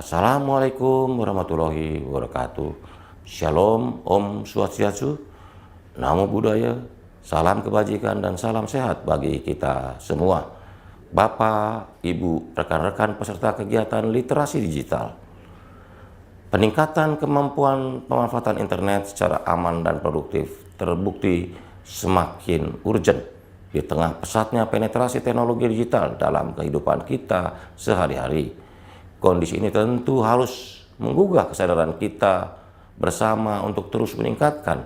Assalamualaikum warahmatullahi wabarakatuh. Shalom, Om Swastiastu, Namo Buddhaya, salam kebajikan dan salam sehat bagi kita semua. Bapak, Ibu, rekan-rekan peserta kegiatan literasi digital. Peningkatan kemampuan pemanfaatan internet secara aman dan produktif terbukti semakin urgent di tengah pesatnya penetrasi teknologi digital dalam kehidupan kita sehari-hari. Kondisi ini tentu harus menggugah kesadaran kita bersama untuk terus meningkatkan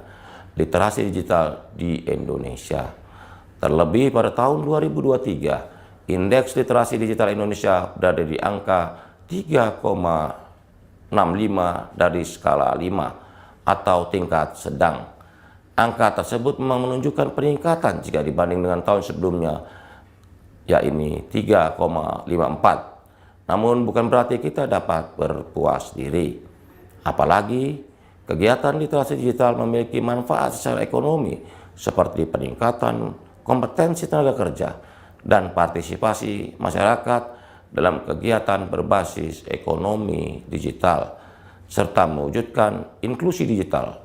literasi digital di Indonesia. Terlebih pada tahun 2023, indeks literasi digital Indonesia berada di angka 3,65 dari skala 5 atau tingkat sedang. Angka tersebut memang menunjukkan peningkatan jika dibanding dengan tahun sebelumnya, yakni 3,54. Namun bukan berarti kita dapat berpuas diri. Apalagi kegiatan literasi digital memiliki manfaat secara ekonomi seperti peningkatan kompetensi tenaga kerja dan partisipasi masyarakat dalam kegiatan berbasis ekonomi digital serta mewujudkan inklusi digital.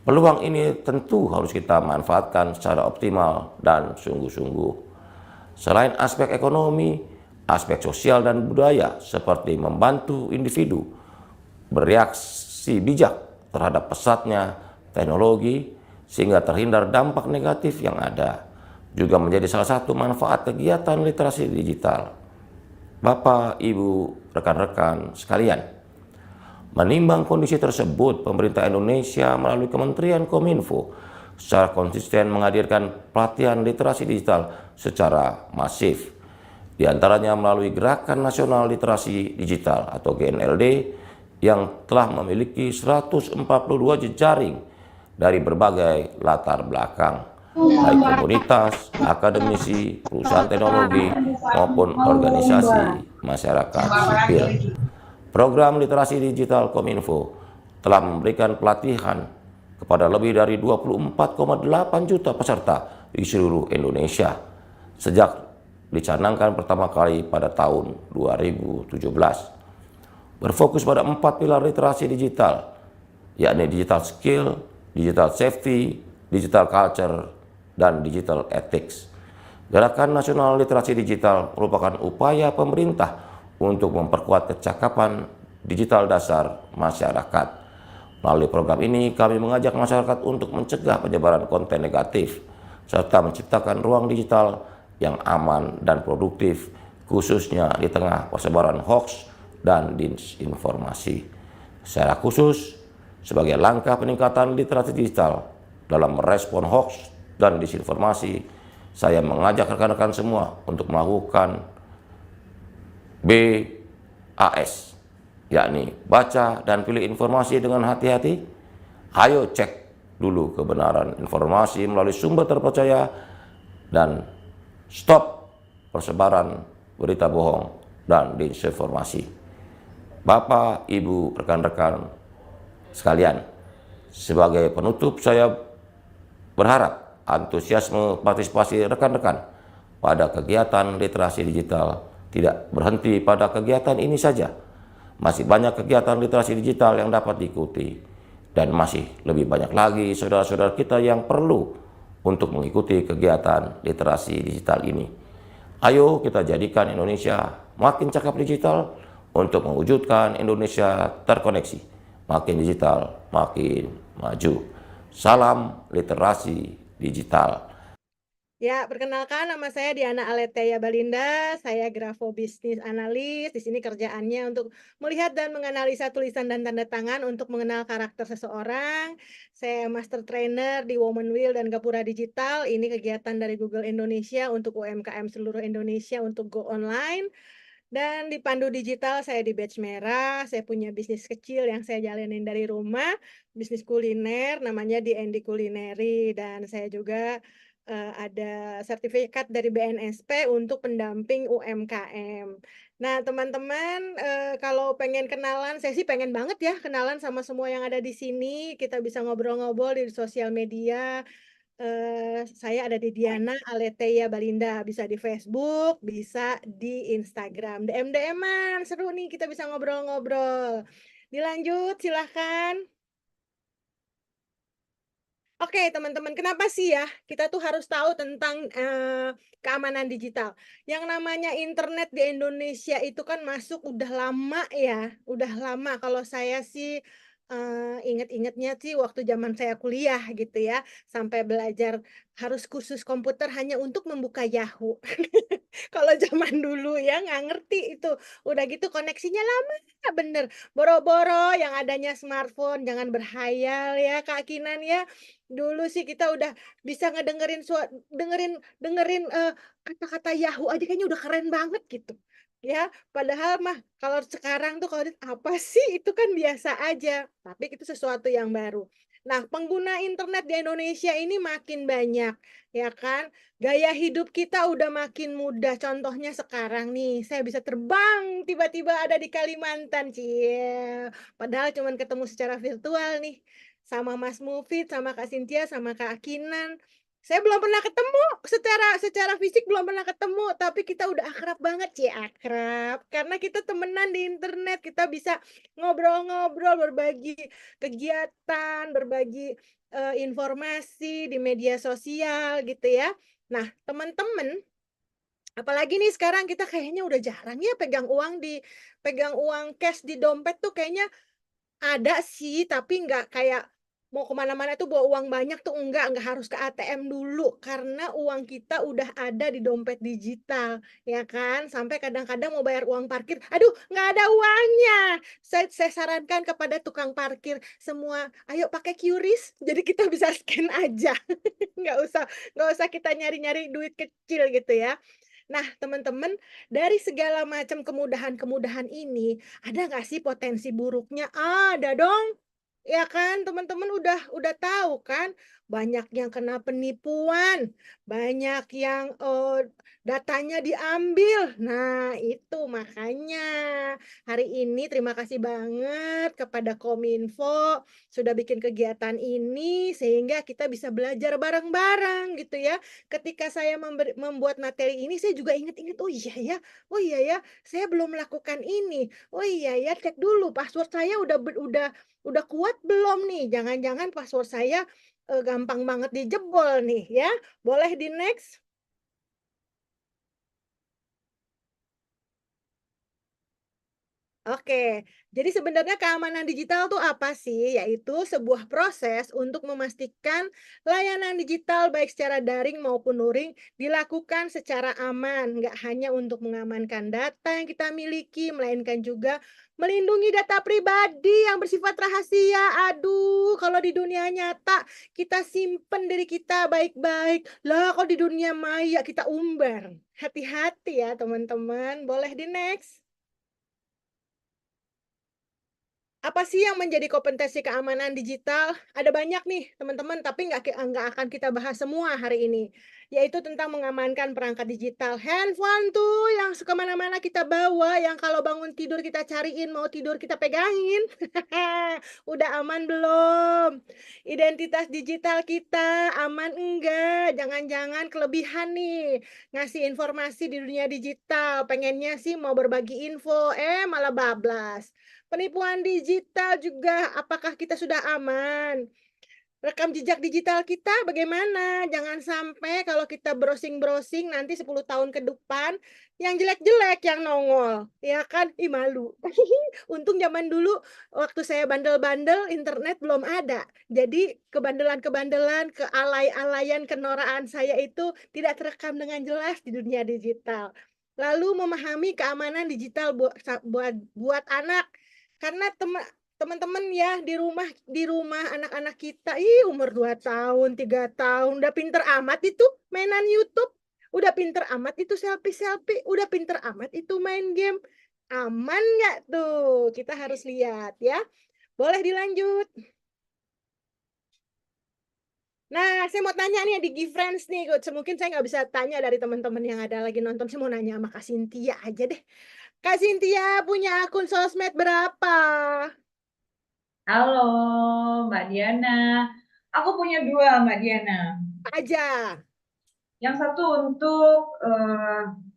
Peluang ini tentu harus kita manfaatkan secara optimal dan sungguh-sungguh. Selain aspek ekonomi, aspek sosial dan budaya seperti membantu individu bereaksi bijak terhadap pesatnya teknologi sehingga terhindar dampak negatif yang ada juga menjadi salah satu manfaat kegiatan literasi digital. Bapak, Ibu, rekan-rekan sekalian, menimbang kondisi tersebut, pemerintah Indonesia melalui Kementerian Kominfo secara konsisten menghadirkan pelatihan literasi digital secara masif. Di antaranya melalui Gerakan Nasional Literasi Digital atau GNLD yang telah memiliki 142 jejaring dari berbagai latar belakang, baik komunitas, akademisi, perusahaan teknologi, maupun organisasi masyarakat sipil. Program literasi digital Kominfo telah memberikan pelatihan kepada lebih dari 24,8 juta peserta di seluruh Indonesia sejak dicanangkan pertama kali pada tahun 2017. Berfokus pada 4 pilar literasi digital, yakni digital skill, digital safety, digital culture, dan digital ethics. Gerakan Nasional Literasi Digital merupakan upaya pemerintah untuk memperkuat kecakapan digital dasar masyarakat. Melalui program ini, kami mengajak masyarakat untuk mencegah penyebaran konten negatif, serta menciptakan ruang digital yang aman dan produktif, khususnya di tengah persebaran hoaks dan disinformasi. Secara khusus, sebagai langkah peningkatan literasi digital dalam merespon hoaks dan disinformasi, saya mengajak rekan-rekan semua untuk melakukan BAS, yakni baca dan pilih informasi dengan hati-hati. Ayo cek dulu kebenaran informasi melalui sumber terpercaya dan stop persebaran berita bohong dan disinformasi. Bapak, Ibu, rekan-rekan sekalian, sebagai penutup saya berharap antusiasme partisipasi rekan-rekan pada kegiatan literasi digital tidak berhenti pada kegiatan ini saja. Masih banyak kegiatan literasi digital yang dapat diikuti dan masih lebih banyak lagi saudara-saudara kita yang perlu untuk mengikuti kegiatan literasi digital ini. Ayo kita jadikan Indonesia makin cakap digital untuk mewujudkan Indonesia terkoneksi, makin digital, makin maju. Salam literasi digital. Ya, perkenalkan nama saya Diana Aletheia Balinda. Saya grafobisnis analis. Di sini kerjaannya untuk melihat dan menganalisa tulisan dan tanda tangan untuk mengenal karakter seseorang. Saya master trainer di Woman Wheel dan Gapura Digital. Ini kegiatan dari Google Indonesia untuk UMKM seluruh Indonesia untuk go online. Dan di Pandu Digital saya di badge merah. Saya punya bisnis kecil yang saya jalanin dari rumah, bisnis kuliner namanya di Endi Kulineri, dan saya juga ada sertifikat dari BNSP untuk pendamping UMKM. Nah, teman-teman, kalau pengen kenalan, saya sih pengen banget ya kenalan sama semua yang ada di sini. Kita bisa ngobrol-ngobrol di sosial media. Saya ada di Diana Aletheia Balinda, bisa di Facebook, bisa di Instagram. DM-DM-an, seru nih kita bisa ngobrol-ngobrol. Dilanjut, silahkan. Oke, teman-teman, kenapa sih ya kita tuh harus tahu tentang keamanan digital? Yang namanya internet di Indonesia itu kan masuk udah lama ya, udah lama. Kalau saya sih inget-ingetnya sih waktu zaman saya kuliah gitu ya, sampai belajar harus kursus komputer hanya untuk membuka Yahoo. Kalau zaman dulu ya nggak ngerti itu. Udah gitu koneksinya lama bener. Boro-boro yang adanya smartphone, jangan berhayal ya Kak Kinan ya. Dulu sih kita udah bisa dengerin dengerin, kata-kata Yahoo aja kayaknya udah keren banget gitu, ya. Padahal mah kalau sekarang tuh kalau apa sih, itu kan biasa aja, tapi itu sesuatu yang baru. Nah, pengguna internet di Indonesia ini makin banyak, ya kan. Gaya hidup kita udah makin mudah, contohnya sekarang nih, saya bisa terbang tiba-tiba ada di Kalimantan, cie. Padahal cuman ketemu secara virtual nih sama Mas Mufid, sama Kak Cynthia, sama Kak Kinan. Saya belum pernah ketemu, secara secara fisik belum pernah ketemu, tapi kita udah akrab banget, cie akrab. Karena kita temenan di internet, kita bisa ngobrol-ngobrol, berbagi kegiatan, berbagi informasi di media sosial gitu ya. Nah, teman-teman, apalagi nih sekarang kita kayaknya udah jarang ya pegang uang cash di dompet tuh kayaknya ada sih, tapi nggak kayak mau kemana-mana tuh bawa uang banyak tuh nggak harus ke ATM dulu, karena uang kita udah ada di dompet digital, ya kan? Sampai kadang-kadang mau bayar uang parkir, aduh nggak ada uangnya. Saya sarankan kepada tukang parkir semua, ayo pakai QRIS, jadi kita bisa scan aja, nggak usah nggak usah kita nyari-nyari duit kecil gitu ya. Nah, teman-teman, dari segala macam kemudahan-kemudahan ini, ada nggak sih potensi buruknya? Ada dong. Ya kan, teman-teman udah tahu kan, banyak yang kena penipuan, banyak yang datanya diambil. Nah, itu makanya hari ini terima kasih banget kepada Kominfo sudah bikin kegiatan ini sehingga kita bisa belajar bareng-bareng gitu ya. Ketika saya membuat materi ini, saya juga ingat-ingat, oh iya ya, saya belum melakukan ini. Oh iya ya, cek dulu password saya udah kuat belum nih? Jangan-jangan password saya gampang banget dijebol nih ya. Boleh di next? Oke, jadi sebenarnya keamanan digital tuh apa sih? Yaitu sebuah proses untuk memastikan layanan digital baik secara daring maupun luring dilakukan secara aman, nggak hanya untuk mengamankan data yang kita miliki, melainkan juga melindungi data pribadi yang bersifat rahasia. Aduh, kalau di dunia nyata kita simpen diri kita baik-baik, lah kalau di dunia maya kita umbar. Hati-hati ya teman-teman. Boleh di next? Apa sih yang menjadi kompetensi keamanan digital? Ada banyak nih, teman-teman, tapi nggak akan kita bahas semua hari ini. Yaitu tentang mengamankan perangkat digital. Handphone tuh yang kemana-mana kita bawa, yang kalau bangun tidur kita cariin, mau tidur kita pegangin. Udah aman belum? Identitas digital kita aman enggak? Jangan-jangan kelebihan nih, ngasih informasi di dunia digital. Pengennya sih mau berbagi info, malah bablas. Penipuan digital juga, apakah kita sudah aman? Rekam jejak digital kita bagaimana? Jangan sampai kalau kita browsing-browsing nanti 10 tahun ke depan yang jelek-jelek yang nongol, ya kan? Ih malu. Untung zaman dulu waktu saya bandel-bandel internet belum ada. Jadi kebandelan-kebandelan, kealay-alayan, kenoraan saya itu tidak terekam dengan jelas di dunia digital. Lalu memahami keamanan digital buat anak. Karena teman-teman ya di rumah anak-anak kita, umur 2 tahun, 3 tahun, udah pinter amat itu mainan YouTube, udah pinter amat itu selfie-selfie, udah pinter amat itu main game. Aman nggak tuh? Kita harus lihat ya. Boleh dilanjut. Nah, saya mau tanya nih di GIFriends nih, mungkin saya nggak bisa tanya dari teman-teman yang ada lagi nonton, saya mau nanya sama Kak Cynthia aja deh. Kak Cynthia punya akun sosmed berapa? Halo, Mbak Diana. Aku punya dua, Mbak Diana. aja. Yang satu untuk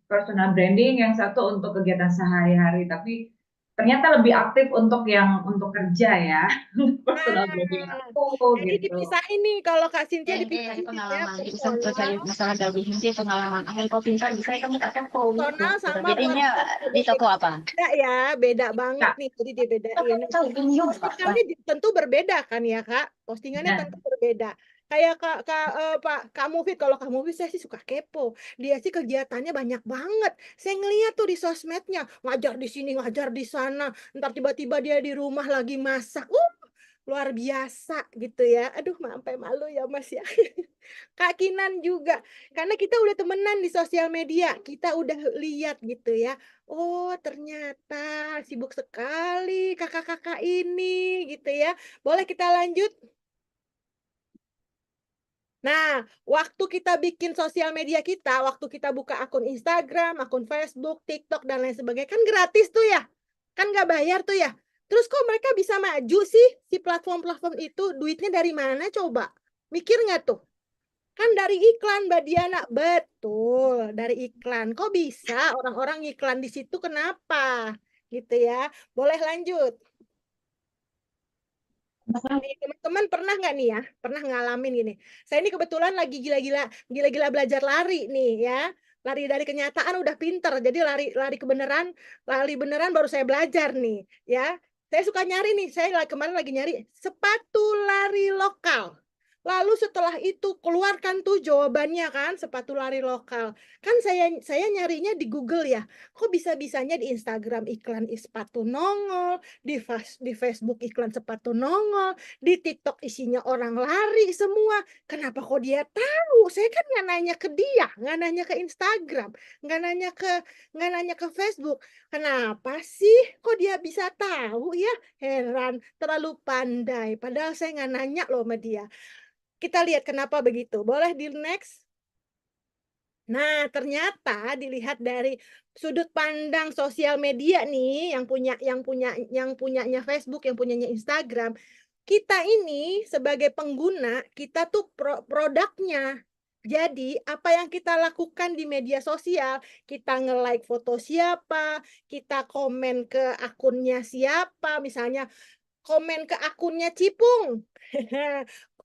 personal branding, yang satu untuk kegiatan sehari-hari. Tapi ternyata lebih aktif untuk yang untuk kerja ya, personal branding Nah, aku jadi gitu. dipisahin nih kalau Kak Cynthia Ini dari dipisahin ya pengalaman, bisa personal, terkait masalah dari sisi pengalaman. Aku kok pintar, bisa kamu tak toko gitu. personal sama Jadinya di profesional. toko apa? Beda ya, beda banget Kak, nih. Jadi dibedain. Tahu bingung apa? Postingannya tentu berbeda kan ya Kak? Postingannya nah, tentu berbeda. Kayak Kak Mufid, kalau Kak Mufid saya sih suka kepo. Dia sih kegiatannya banyak banget. Saya ngeliat tuh di sosmednya, ngajar di sini, ngajar di sana. Ntar tiba-tiba dia di rumah lagi masak. Luar biasa gitu ya. Aduh, sampai malu ya Mas ya. Kak Kinan juga. Karena kita udah temenan di sosial media. Kita udah lihat gitu ya. Oh, ternyata sibuk sekali kakak-kakak ini gitu ya. Boleh kita lanjut? Nah, waktu kita bikin sosial media kita, waktu kita buka akun Instagram, akun Facebook, TikTok, dan lain sebagainya, kan gratis tuh ya. Kan nggak bayar tuh ya. Terus kok mereka bisa maju sih si platform-platform itu? Duitnya dari mana coba? Mikir nggak tuh? Kan dari iklan, Mbak Diana. Betul, dari iklan. Kok bisa orang-orang iklan di situ kenapa? Gitu ya. Boleh lanjut. Nih, teman-teman pernah nggak nih ya? Pernah ngalamin gini. Saya ini kebetulan lagi gila-gila belajar lari nih ya. Lari dari kenyataan udah pinter. Jadi lari beneran baru saya belajar nih ya. Saya suka nyari nih. Kemarin lagi nyari sepatu lari lokal. Lalu setelah itu keluarkan tuh jawabannya kan, sepatu lari lokal. Kan saya nyarinya di Google ya. Kok bisa-bisanya di Instagram iklan sepatu nongol, di Facebook iklan sepatu nongol, di TikTok isinya orang lari semua. Kenapa kok dia tahu? Saya kan nggak nanya ke dia, nggak nanya ke Instagram, nggak nanya ke Facebook. Kenapa sih? Kok dia bisa tahu ya? Heran, terlalu pandai. Padahal saya nggak nanya loh sama dia. Kita lihat kenapa begitu. Boleh di next? Nah, ternyata dilihat dari sudut pandang sosial media nih, yang punyanya Facebook, yang punyanya Instagram, kita ini sebagai pengguna, kita tuh produknya. Jadi, apa yang kita lakukan di media sosial, kita nge-like foto siapa, kita komen ke akunnya siapa, misalnya komen ke akunnya Cipung,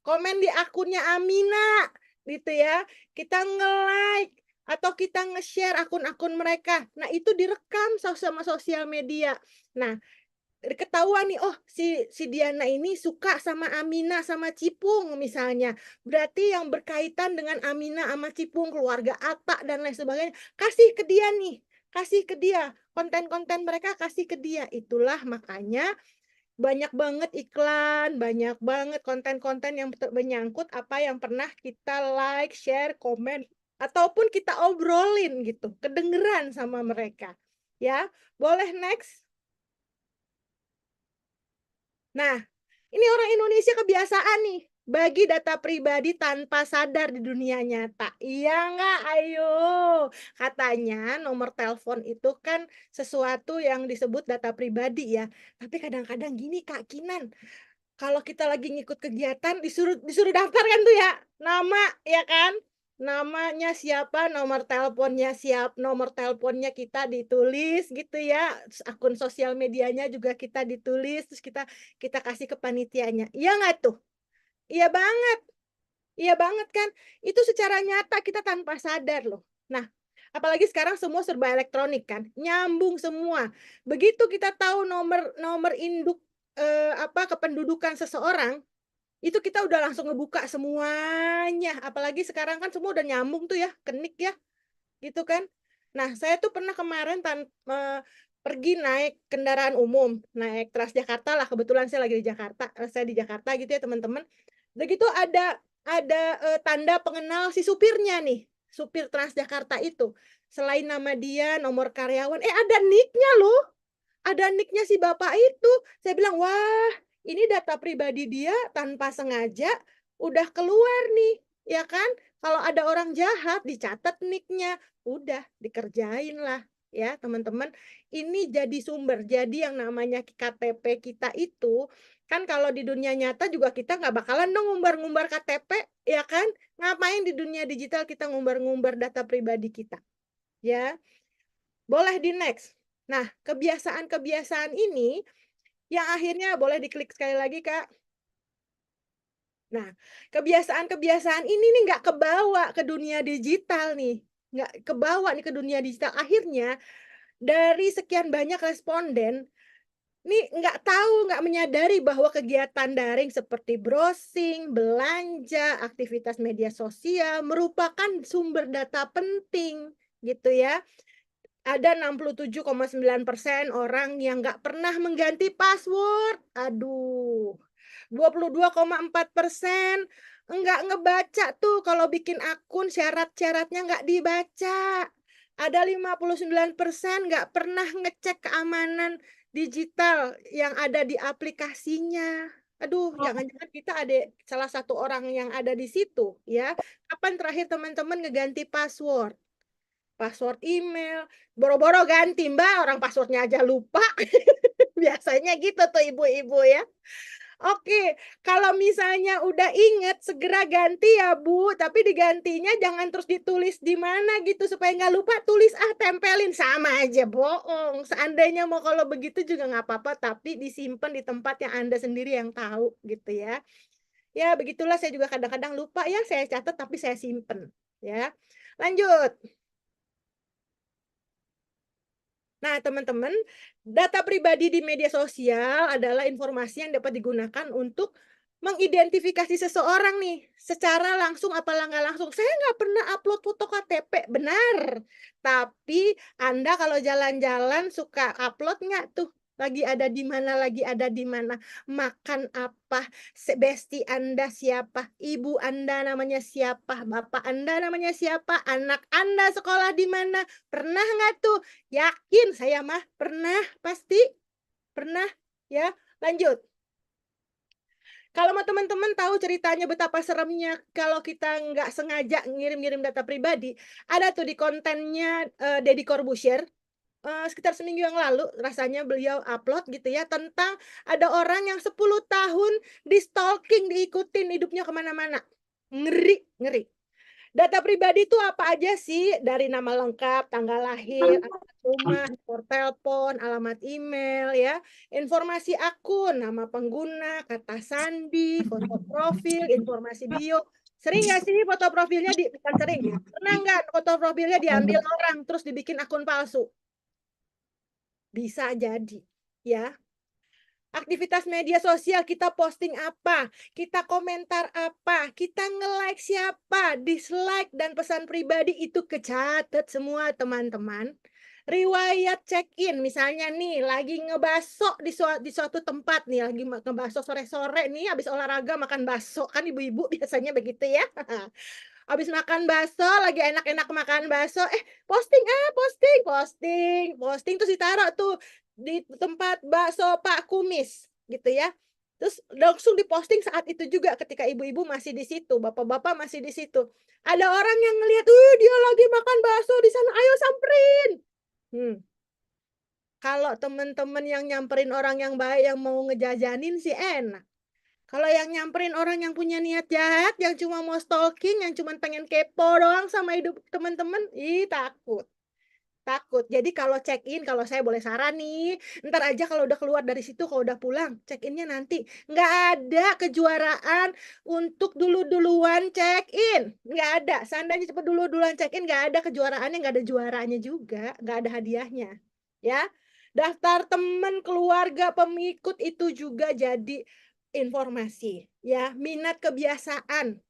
komen di akunnya Amina, gitu ya. Kita nge-like atau kita nge-share akun-akun mereka. Nah, itu direkam sama sosial media. Nah, ketahuan nih, oh si Diana ini suka sama Amina sama Cipung misalnya. Berarti yang berkaitan dengan Amina sama Cipung, keluarga Atta dan lain sebagainya, kasih ke dia nih. Kasih ke dia. Konten-konten mereka kasih ke dia. Itulah makanya banyak banget iklan, banyak banget konten-konten yang menyangkut apa yang pernah kita like, share, komen, ataupun kita obrolin gitu, kedengeran sama mereka. Ya, boleh next. Nah, ini orang Indonesia kebiasaan nih, bagi data pribadi tanpa sadar di dunia nyata. Iya nggak? Ayo. Katanya nomor telepon itu kan sesuatu yang disebut data pribadi ya. Tapi kadang-kadang gini Kak Kinan, kalau kita lagi ngikut kegiatan disuruh daftar kan tuh ya, nama ya kan? Namanya siapa, nomor teleponnya kita ditulis gitu ya, akun sosial medianya juga kita ditulis, terus kita kasih ke panitianya. Iya nggak tuh? Iya banget. Iya banget kan? Itu secara nyata kita tanpa sadar loh. Nah, apalagi sekarang semua serba elektronik kan, nyambung semua. Begitu kita tahu nomor nomor induk kependudukan seseorang, itu kita udah langsung ngebuka semuanya. Apalagi sekarang kan semua udah nyambung tuh ya, kenik ya, gitu kan. Nah, saya tuh pernah kemarin pergi naik kendaraan umum, naik Transjakarta lah, kebetulan saya lagi di Jakarta, saya di Jakarta gitu ya teman-teman. Begitu ada tanda pengenal si supirnya nih, supir Transjakarta itu. Selain nama dia, nomor karyawan, ada nick-nya loh. Ada nick-nya si bapak itu. Saya bilang, wah ini data pribadi dia tanpa sengaja udah keluar nih. Ya kan? Kalau ada orang jahat, dicatat nick-nya. Udah, dikerjain lah. ya teman-teman, ini jadi sumber. Jadi yang namanya KTP kita itu, kan kalau di dunia nyata juga kita nggak bakalan dong ngumbar-ngumbar KTP, ya kan? Ngapain di dunia digital kita ngumbar-ngumbar data pribadi kita, ya? Boleh di next. Nah, kebiasaan-kebiasaan ini yang akhirnya boleh diklik sekali lagi, Kak. Nah, kebiasaan-kebiasaan ini nih nggak kebawa ke dunia digital nih, nggak kebawa nih ke dunia digital. Akhirnya dari sekian banyak responden, nih nggak tahu, nggak menyadari bahwa kegiatan daring seperti browsing, belanja, aktivitas media sosial merupakan sumber data penting, gitu ya. Ada 67,9% orang yang nggak pernah mengganti password. Aduh, 22,4% nggak ngebaca tuh kalau bikin akun syarat-syaratnya nggak dibaca. Ada 59% nggak pernah ngecek keamanan digital yang ada di aplikasinya. Aduh, jangan-jangan kita ada salah satu orang yang ada di situ ya. Kapan terakhir teman-teman ngeganti password? Password email, boro-boro ganti Mbak, orang passwordnya aja lupa. Biasanya gitu tuh ibu-ibu ya. Oke, kalau misalnya udah inget segera ganti ya Bu, tapi digantinya jangan terus ditulis di mana gitu supaya nggak lupa, tulis tempelin, sama aja bohong. Seandainya mau kalau begitu juga nggak apa-apa, tapi disimpan di tempat yang Anda sendiri yang tahu gitu ya. Ya begitulah, saya juga kadang-kadang lupa ya, saya catat tapi saya simpen ya. Lanjut. Nah, teman-teman, data pribadi di media sosial adalah informasi yang dapat digunakan untuk mengidentifikasi seseorang nih, secara langsung apalah nggak langsung. Saya nggak pernah upload foto KTP, benar. Tapi Anda kalau jalan-jalan suka upload nggak tuh? Lagi ada di mana, lagi ada di mana, makan apa, bestie Anda siapa, ibu Anda namanya siapa, bapak Anda namanya siapa, anak Anda sekolah di mana, pernah nggak tuh? Yakin saya mah pernah, pasti pernah ya. Lanjut. Kalau mau teman-teman tahu ceritanya betapa seremnya kalau kita nggak sengaja ngirim-ngirim data pribadi, ada tuh di kontennya Deddy Corbuzier. Sekitar seminggu yang lalu rasanya beliau upload gitu ya, tentang ada orang yang 10 tahun di-stalking, diikutin hidupnya kemana-mana. Ngeri, ngeri. Data pribadi itu apa aja sih? Dari nama lengkap, tanggal lahir, alamat rumah, nomor telepon, alamat email ya, informasi akun, nama pengguna, kata sandi, foto profil, informasi bio. Sering nggak sih foto profilnya bukan sering, pernah nggak foto profilnya diambil orang terus dibikin akun palsu? Bisa jadi ya. Aktivitas media sosial kita posting apa, kita komentar apa, kita nge-like siapa, dislike dan pesan pribadi itu kecatat semua teman-teman. Riwayat check-in misalnya nih lagi ngebaso di suatu tempat nih, lagi ngebaso sore-sore nih habis olahraga makan baso, kan ibu-ibu biasanya begitu ya. Habis makan baso, lagi enak-enak makan baso, posting posting terus ditaruh tuh di tempat bakso Pak Kumis gitu ya. Terus langsung diposting saat itu juga ketika ibu-ibu masih di situ, bapak-bapak masih di situ. Ada orang yang ngelihat, dia lagi makan bakso di sana, ayo samperin. Kalau teman-teman yang nyamperin orang yang baik yang mau ngejajanin sih enak. Kalau yang nyamperin orang yang punya niat jahat, yang cuma mau stalking, yang cuma pengen kepo doang sama hidup teman-teman, takut. Takut. Jadi kalau check-in, kalau saya boleh saran nih, ntar aja kalau udah keluar dari situ, kalau udah pulang, check-innya nanti. Nggak ada kejuaraan untuk dulu-duluan check-in. Nggak ada. Seandainya cepet dulu-duluan check-in, nggak ada kejuaraannya, nggak ada juaranya juga. Nggak ada hadiahnya. Ya. Daftar teman, keluarga, pengikut itu juga jadi informasi. Ya, minat, kebiasaan.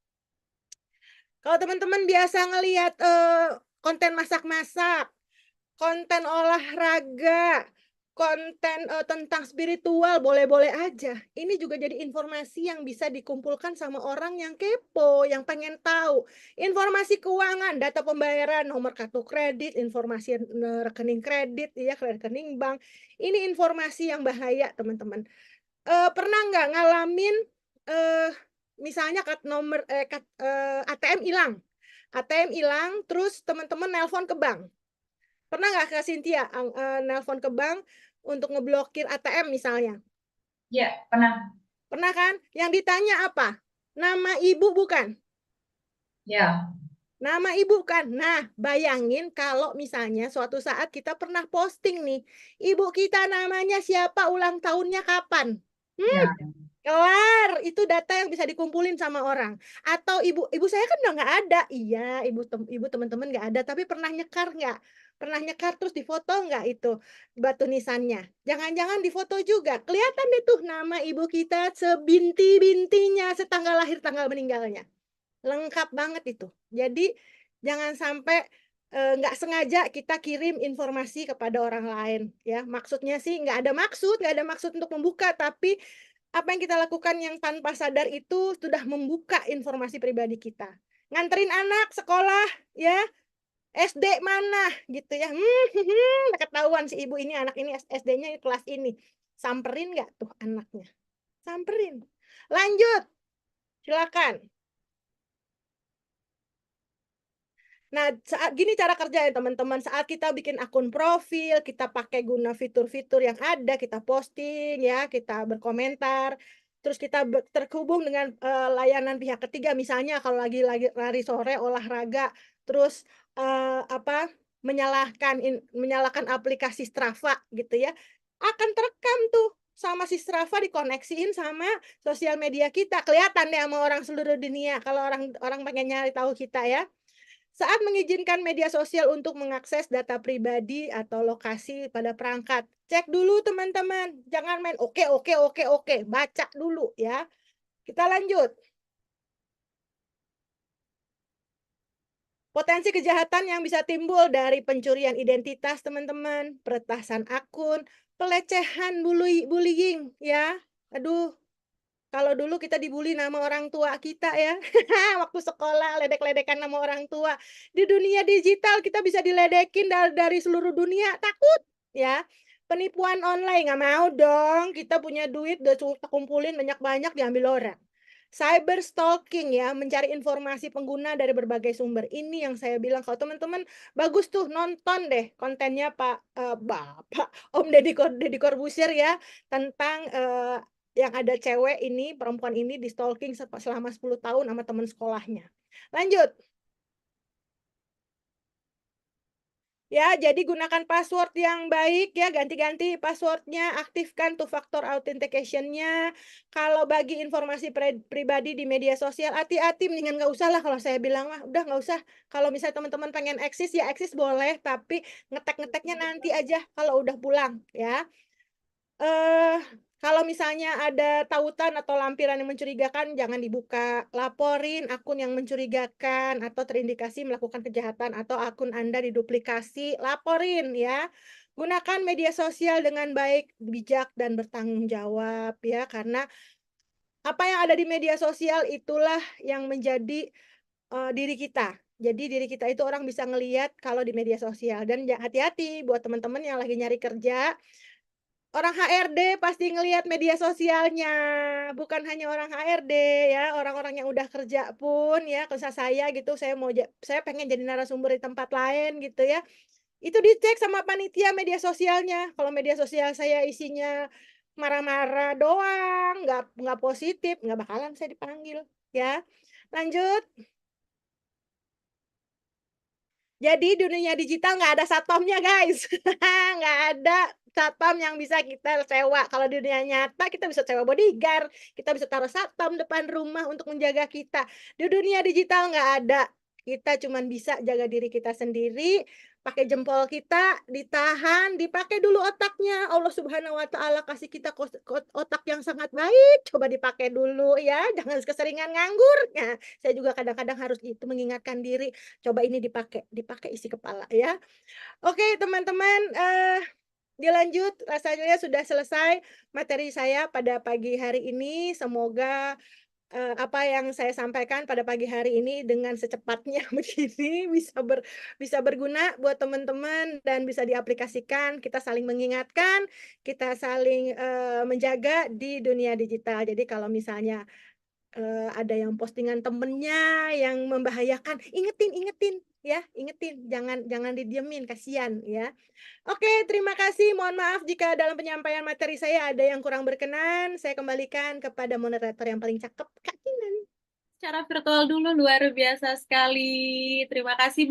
Kalau teman-teman biasa ngelihat konten masak-masak, konten olahraga, konten tentang spiritual, boleh-boleh aja. Ini juga jadi informasi yang bisa dikumpulkan sama orang yang kepo, yang pengen tahu. Informasi keuangan, data pembayaran, nomor kartu kredit, informasi rekening kredit, ya, rekening bank. Ini informasi yang bahaya, teman-teman. Pernah nggak ngalamin misalnya ATM hilang. ATM hilang, terus teman-teman nelpon ke bank. Pernah nggak Kak Cynthia nelpon ke bank untuk ngeblokir ATM misalnya? Ya, pernah. Pernah kan? Yang ditanya apa? Nama ibu bukan? Ya, Nama ibu kan? Nah, bayangin kalau misalnya suatu saat kita pernah posting nih, ibu kita namanya siapa, ulang tahunnya kapan? ya, Kelar, itu data yang bisa dikumpulin sama orang. Atau ibu saya kan udah nggak ada. Iya, ibu teman-teman nggak ada, tapi pernah nyekar nggak? Pernah nyekar terus difoto nggak itu batu nisannya? Jangan-jangan difoto juga. Kelihatan deh tuh nama ibu kita sebinti-bintinya, setanggal lahir, tanggal meninggalnya. Lengkap banget itu. Jadi jangan sampai nggak sengaja kita kirim informasi kepada orang lain ya. Maksudnya sih nggak ada maksud untuk membuka, tapi apa yang kita lakukan yang tanpa sadar itu sudah membuka informasi pribadi kita. Nganterin anak sekolah ya, SD mana gitu ya. Ketahuan si ibu ini anak ini SD-nya kelas ini. Samperin nggak tuh anaknya? Samperin. Lanjut, silakan. Nah, saat gini cara kerja ya teman-teman, saat kita bikin akun profil, kita pakai guna fitur-fitur yang ada, kita posting ya, kita berkomentar, terus kita terhubung dengan layanan pihak ketiga, misalnya kalau lagi lari sore olahraga, terus menyalahkan aplikasi Strava gitu ya, akan terekam tuh sama si Strava dikoneksiin sama sosial media kita, kelihatan deh sama orang seluruh dunia kalau orang pengen nyari tahu kita ya. Saat mengizinkan media sosial untuk mengakses data pribadi atau lokasi pada perangkat, cek dulu teman-teman, jangan main oke, baca dulu ya. Kita lanjut. Potensi kejahatan yang bisa timbul dari pencurian identitas teman-teman, peretasan akun, pelecehan, bullying ya. Aduh, kalau dulu kita dibully nama orang tua kita ya, waktu sekolah ledek-ledekan nama orang tua. Di dunia digital kita bisa diledekin dari seluruh dunia, takut ya. Penipuan online nggak mau dong, kita punya duit udah kumpulin banyak-banyak diambil orang. Cyber stalking ya, mencari informasi pengguna dari berbagai sumber. Ini yang saya bilang kalau teman-teman bagus tuh nonton deh kontennya Bapak Om Deddy Corbuzier ya tentang yang ada cewek ini, perempuan ini di stalking selama 10 tahun sama teman sekolahnya. Lanjut. Ya, jadi gunakan password yang baik ya, ganti-ganti passwordnya, aktifkan two factor authentication-nya. Kalau bagi informasi pribadi di media sosial, hati-hati, mendingan nggak usah lah kalau saya bilang mah, udah nggak usah. Kalau misalnya teman-teman pengen eksis, ya eksis boleh, tapi ngetek-ngeteknya nanti aja kalau udah pulang ya. Kalau misalnya ada tautan atau lampiran yang mencurigakan, jangan dibuka. Laporin akun yang mencurigakan atau terindikasi melakukan kejahatan atau akun Anda diduplikasi, laporin ya. Gunakan media sosial dengan baik, bijak, dan bertanggung jawab ya, karena apa yang ada di media sosial itulah yang menjadi diri kita. Jadi diri kita itu orang bisa ngelihat kalau di media sosial dan hati-hati buat teman-teman yang lagi nyari kerja. Orang HRD pasti ngelihat media sosialnya, bukan hanya orang HRD ya, orang-orang yang udah kerja pun ya, misal saya gitu, saya pengen jadi narasumber di tempat lain gitu ya, itu dicek sama panitia media sosialnya. Kalau media sosial saya isinya marah-marah doang, nggak positif, nggak bakalan saya dipanggil ya. Lanjut. Jadi dunia digital nggak ada satpamnya guys, nggak ada satpam yang bisa kita sewa. Kalau di dunia nyata kita bisa sewa bodyguard, kita bisa taruh satpam depan rumah untuk menjaga kita. Di dunia digital nggak ada. Kita cuman bisa jaga diri kita sendiri, pakai jempol kita, ditahan, dipakai dulu otaknya. Allah Subhanahu wa Ta'ala kasih kita otak yang sangat baik, coba dipakai dulu ya, jangan keseringan nganggur. Nah, saya juga kadang-kadang harus itu mengingatkan diri. Coba ini dipakai isi kepala ya. Oke teman-teman, dilanjut, rasanya sudah selesai materi saya pada pagi hari ini. Semoga apa yang saya sampaikan pada pagi hari ini dengan secepatnya begini bisa berguna buat teman-teman dan bisa diaplikasikan. Kita saling mengingatkan, kita saling menjaga di dunia digital. Jadi kalau misalnya ada yang postingan temennya yang membahayakan, ingetin, ya, ingetin, jangan didiemin, kasihan ya. Oke, terima kasih. Mohon maaf jika dalam penyampaian materi saya ada yang kurang berkenan. Saya kembalikan kepada moderator yang paling cakep, Kak Kinan. Secara virtual dulu luar biasa sekali. Terima kasih